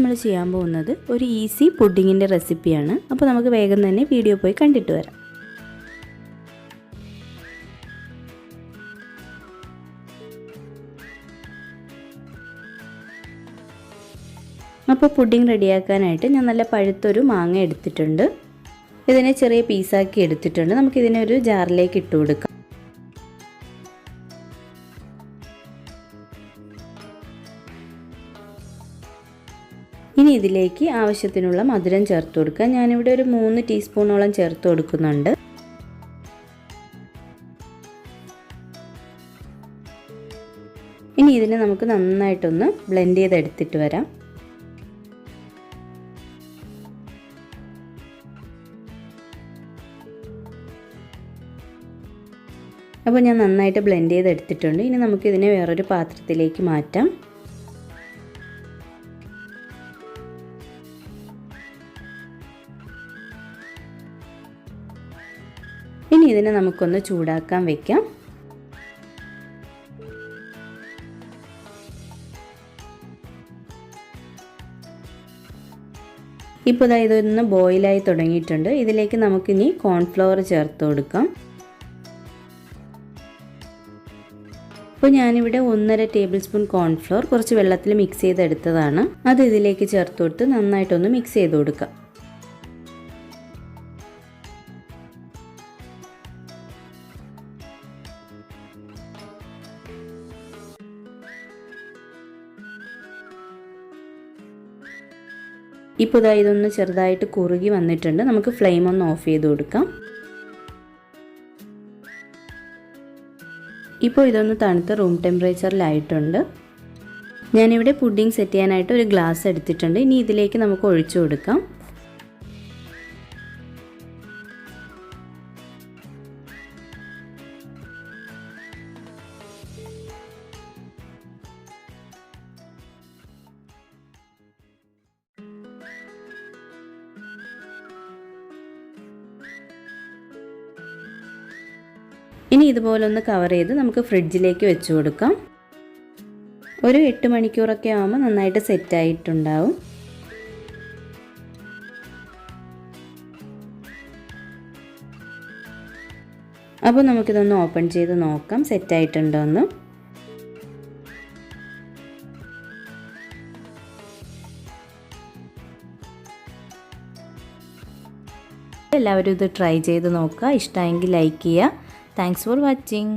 നമ്മൾ ചെയ്യാൻ പോകുന്നത് ഒരു ഈസി പുഡിങ്ങിൻ്റെ റെസിപ്പിയാണ്. അപ്പോൾ നമുക്ക് വേഗം തന്നെ വീഡിയോ പോയി കണ്ടിട്ട് വരാം. അപ്പോൾ പുഡിംഗ് റെഡിയാക്കാനായിട്ട് ഞാൻ നല്ല പഴുത്തൊരു മാങ്ങ എടുത്തിട്ടുണ്ട്. ഇതിനെ ചെറിയ പീസാക്കി എടുത്തിട്ടുണ്ട്. നമുക്കിതിനെ ഒരു ജാറിലേക്ക് ഇട്ട് കൊടുക്കാം. ഇനി ഇതിലേക്ക് ആവശ്യത്തിനുള്ള മധുരം ചേർത്ത് കൊടുക്കുക. ഞാനിവിടെ ഒരു 3 ടീസ്പൂണോളം ചേർത്ത് കൊടുക്കുന്നുണ്ട്. ഇനി ഇതിനെ നമുക്ക് നന്നായിട്ടൊന്ന് ബ്ലെൻഡ് ചെയ്തെടുത്തിട്ട് വരാം. അപ്പോൾ ഞാൻ നന്നായിട്ട് ബ്ലെൻഡ് ചെയ്തെടുത്തിട്ടുണ്ട്. ഇനി നമുക്കിതിനെ വേറൊരു പാത്രത്തിലേക്ക് മാറ്റാം. ഇനി ഇതിനെ നമുക്കൊന്ന് ചൂടാക്കാൻ വെക്കാം. ഇപ്പോൾ ഇതൊന്ന് ബോയിലായി തുടങ്ങിയിട്ടുണ്ട്. ഇതിലേക്ക് നമുക്കിനി കോൺഫ്ലവർ ചേർത്ത് കൊടുക്കാം. അപ്പോൾ ഞാനിവിടെ 1.5 ടേബിൾ സ്പൂൺ കോൺഫ്ലോർ കുറച്ച് വെള്ളത്തിൽ മിക്സ് ചെയ്തെടുത്തതാണ്. അത് ഇതിലേക്ക് ചേർത്ത് കൊടുത്ത് നന്നായിട്ടൊന്ന് മിക്സ് ചെയ്ത് കൊടുക്കാം. ഇപ്പോൾ ഇതൊന്ന് ചെറുതായിട്ട് കുറുകി വന്നിട്ടുണ്ട്. നമുക്ക് ഫ്ലെയിം ഒന്ന് ഓഫ് ചെയ്ത് കൊടുക്കാം. ഇപ്പോൾ ഇതൊന്ന് തണുത്ത റൂം ടെമ്പറേച്ചറിലായിട്ടുണ്ട്. ഞാനിവിടെ പുഡിംഗ് സെറ്റ് ചെയ്യാനായിട്ട് ഒരു ഗ്ലാസ് എടുത്തിട്ടുണ്ട്. ഇനി ഇതിലേക്ക് നമുക്ക് ഒഴിച്ചു കൊടുക്കാം. ഇനി ഇതുപോലെ ഒന്ന് കവർ ചെയ്ത് നമുക്ക് ഫ്രിഡ്ജിലേക്ക് വെച്ച് കൊടുക്കാം. ഒരു 8 മണിക്കൂറൊക്കെ ആകുമ്പോൾ നന്നായിട്ട് സെറ്റായിട്ടുണ്ടാവും. അപ്പോൾ നമുക്കിതൊന്ന് ഓപ്പൺ ചെയ്ത് നോക്കാം സെറ്റായിട്ടുണ്ടോ എന്ന്. എല്ലാവരും ഇത് ട്രൈ ചെയ്ത് നോക്കുക. ഇഷ്ടമായെങ്കിൽ ലൈക്ക് ചെയ്യുക. Thanks for watching.